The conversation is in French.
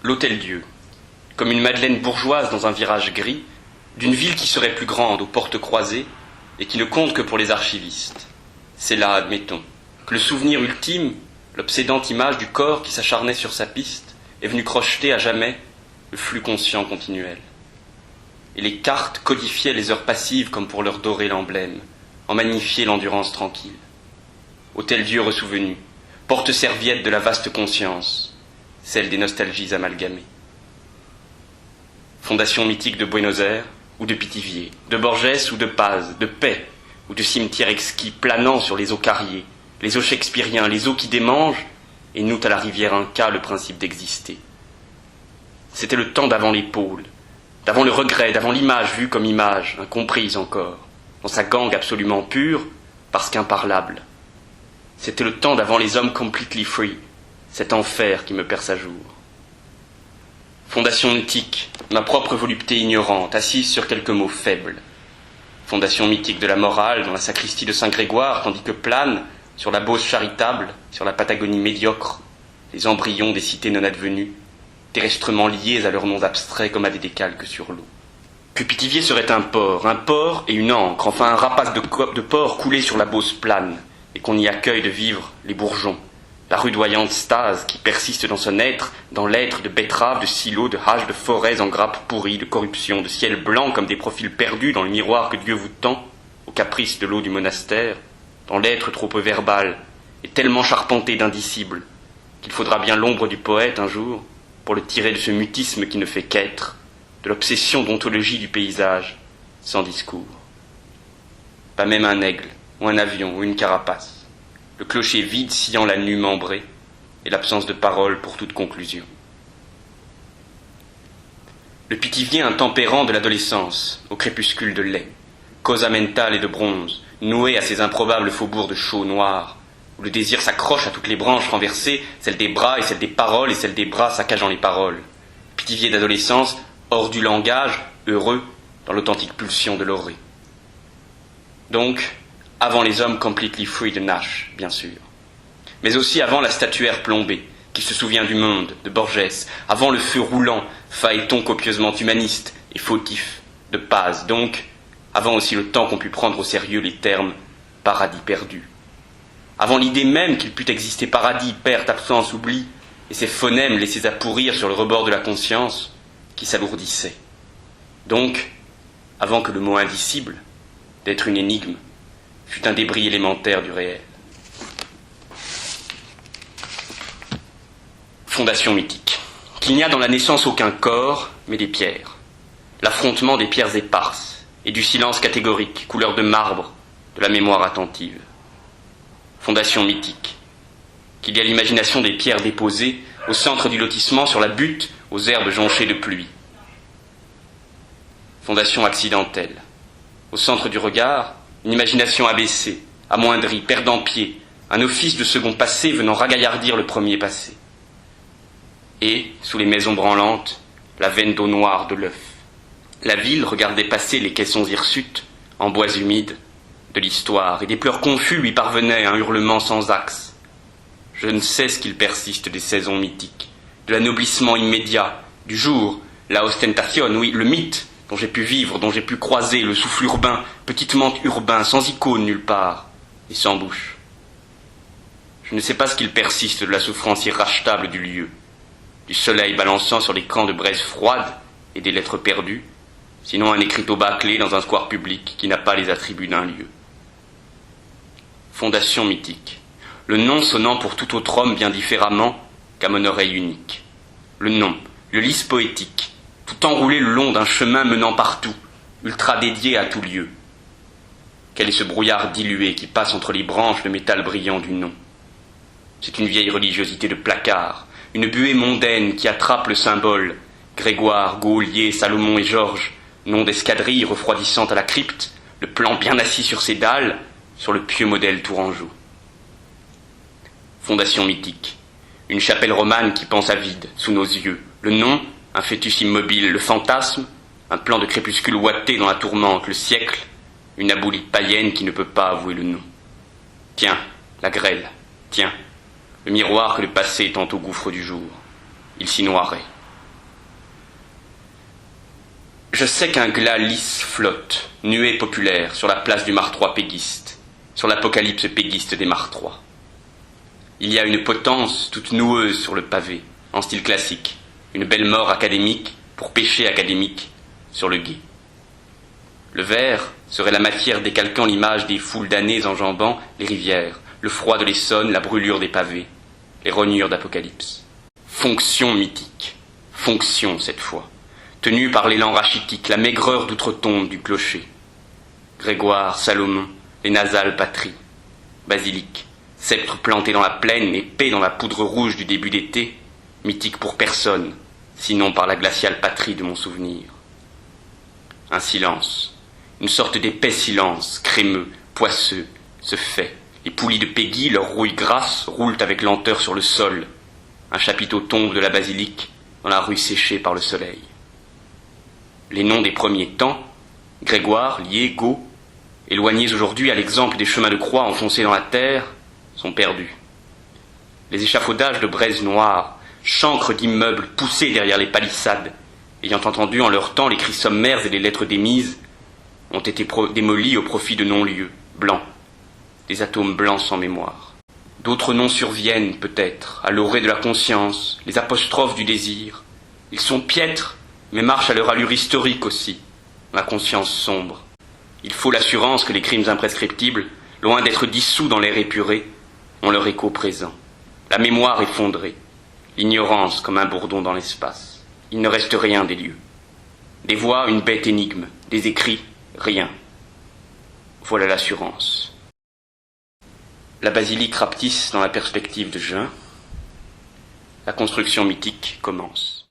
L'Hôtel-Dieu, comme une Madeleine bourgeoise dans un virage gris, d'une ville qui serait plus grande aux portes croisées et qui ne compte que pour les archivistes. C'est là, admettons, que le souvenir ultime, l'obsédante image du corps qui s'acharnait sur sa piste, est venu crocheter à jamais le flux conscient continuel. Et les cartes codifiaient les heures passives comme pour leur dorer l'emblème, en magnifier l'endurance tranquille. Hôtel-Dieu ressouvenu, porte-serviette de la vaste conscience, celle des nostalgies amalgamées. Fondation mythique de Buenos Aires ou de Pithiviers, de Borges ou de Paz, de Paix ou de cimetière exquis planant sur les eaux carriées, les eaux shakespeariens, les eaux qui démangent et nouent à la rivière Inca le principe d'exister. C'était le temps d'avant les pôles, d'avant le regret, d'avant l'image vue comme image, incomprise encore, dans sa gangue absolument pure, parce qu'imparlable. C'était le temps d'avant les hommes completely free, cet enfer qui me perce à jour. Fondation mythique, ma propre volupté ignorante, assise sur quelques mots faibles. Fondation mythique de la morale dans la sacristie de Saint-Grégoire, tandis que planent, sur la Beauce charitable, sur la Patagonie médiocre, les embryons des cités non advenues, terrestrement liés à leurs noms abstraits comme à des décalques sur l'eau. Que Pithiviers serait un port et une ancre, enfin un rapace de porc coulé sur la Beauce plane, et qu'on y accueille de vivre les bourgeons, la rudoyante stase qui persiste dans son être, dans l'être de betteraves, de silos, de haches, de forêts en grappes pourries, de corruption, de ciel blanc comme des profils perdus dans le miroir que Dieu vous tend, au caprice de l'eau du monastère, dans l'être trop peu verbal et tellement charpenté d'indicibles, qu'il faudra bien l'ombre du poète un jour pour le tirer de ce mutisme qui ne fait qu'être, de l'obsession d'ontologie du paysage, sans discours. Pas même un aigle, ou un avion, ou une carapace. Le clocher vide sciant la nue membrée, et l'absence de parole pour toute conclusion. Le Pithiviers intempérant de l'adolescence, au crépuscule de lait, causa mentale et de bronze, noué à ces improbables faubourgs de chaux noirs, où le désir s'accroche à toutes les branches renversées, celle des bras et celle des paroles et celle des bras saccageant les paroles. Pithiviers d'adolescence, hors du langage, heureux, dans l'authentique pulsion de l'orée. Donc, avant les hommes completely free de Nash, bien sûr. Mais aussi avant la statuaire plombée, qui se souvient du monde, de Borges, avant le feu roulant, phaéton copieusement humaniste et fautif, de Paz, donc, avant aussi le temps qu'on put prendre au sérieux les termes « paradis perdu ». Avant l'idée même qu'il pût exister paradis, perte, absence, oubli, et ces phonèmes laissés à pourrir sur le rebord de la conscience, qui s'alourdissaient. Donc, avant que le mot indicible, d'être une énigme, fut un débris élémentaire du réel. Fondation mythique. Qu'il n'y a dans la naissance aucun corps, mais des pierres. L'affrontement des pierres éparses, et du silence catégorique, couleur de marbre, de la mémoire attentive. Fondation mythique. Qu'il y a l'imagination des pierres déposées au centre du lotissement sur la butte aux herbes jonchées de pluie. Fondation accidentelle. Au centre du regard, une imagination abaissée, amoindrie, perdant pied, un office de second passé venant ragaillardir le premier passé. Et, sous les maisons branlantes, la veine d'eau noire de l'œuf. La ville regardait passer les caissons hirsutes, en bois humides, de l'histoire, et des pleurs confus lui parvenaient un hurlement sans axe. Je ne sais ce qu'il persiste des saisons mythiques, de l'anoblissement immédiat, du jour, la ostentation, oui, le mythe, dont j'ai pu vivre, dont j'ai pu croiser le souffle urbain, petitement urbain, sans icône nulle part, et sans bouche. Je ne sais pas ce qu'il persiste de la souffrance irrachetable du lieu, du soleil balançant sur les camps de braises froides et des lettres perdues, sinon un écriteau bâclé dans un square public qui n'a pas les attributs d'un lieu. Fondation mythique, le nom sonnant pour tout autre homme bien différemment qu'à mon oreille unique. Le nom, le lys poétique, tout enroulé le long d'un chemin menant partout, ultra dédié à tout lieu. Quel est ce brouillard dilué qui passe entre les branches de métal brillant du nom? C'est une vieille religiosité de placard, une buée mondaine qui attrape le symbole, Grégoire, Gaulier, Salomon et Georges, nom d'escadrille refroidissant à la crypte, le plan bien assis sur ses dalles, sur le pieux modèle tourangeau. Fondation mythique, une chapelle romane qui pense à vide, sous nos yeux, le nom, un fœtus immobile, le fantasme, un plan de crépuscule ouaté dans la tourmente, le siècle, une aboulite païenne qui ne peut pas avouer le nom. Tiens, la grêle, tiens, le miroir que le passé tend au gouffre du jour. Il s'y noirait. Je sais qu'un glas lisse flotte, nuée populaire, sur la place du Martroi péguiste, sur l'apocalypse péguiste des Martrois. Il y a une potence toute noueuse sur le pavé, en style classique, une belle mort académique pour péché académique sur le gué. Le vers serait la matière décalquant l'image des foules d'années enjambant les rivières, le froid de l'Essonne, la brûlure des pavés, les rognures d'Apocalypse. Fonction mythique, fonction cette fois, tenue par l'élan rachitique, la maigreur d'outre-tombe du clocher. Grégoire, Salomon, les nasales patries, basilic, sceptre planté dans la plaine et paix dans la poudre rouge du début d'été, mythique pour personne, sinon par la glaciale patrie de mon souvenir. Un silence, une sorte d'épais silence, crémeux, poisseux, se fait. Les poulies de Peggy, leurs rouilles grasses, roulent avec lenteur sur le sol. Un chapiteau tombe de la basilique dans la rue séchée par le soleil. Les noms des premiers temps, Grégoire, Lié, Go, éloignés aujourd'hui à l'exemple des chemins de croix enfoncés dans la terre, sont perdus. Les échafaudages de braises noires, chancres d'immeubles poussés derrière les palissades, ayant entendu en leur temps les cris sommaires et les lettres démises, ont été démolis au profit de non-lieux, blancs, des atomes blancs sans mémoire. D'autres noms surviennent, peut-être, à l'orée de la conscience, les apostrophes du désir. Ils sont piètres, mais marchent à leur allure historique aussi, la conscience sombre. Il faut l'assurance que les crimes imprescriptibles, loin d'être dissous dans l'air épuré, ont leur écho présent. La mémoire effondrée, l'ignorance comme un bourdon dans l'espace. Il ne reste rien des lieux. Des voix, une bête énigme, des écrits, rien. Voilà l'assurance. La basilique rapetisse dans la perspective de juin. La construction mythique commence.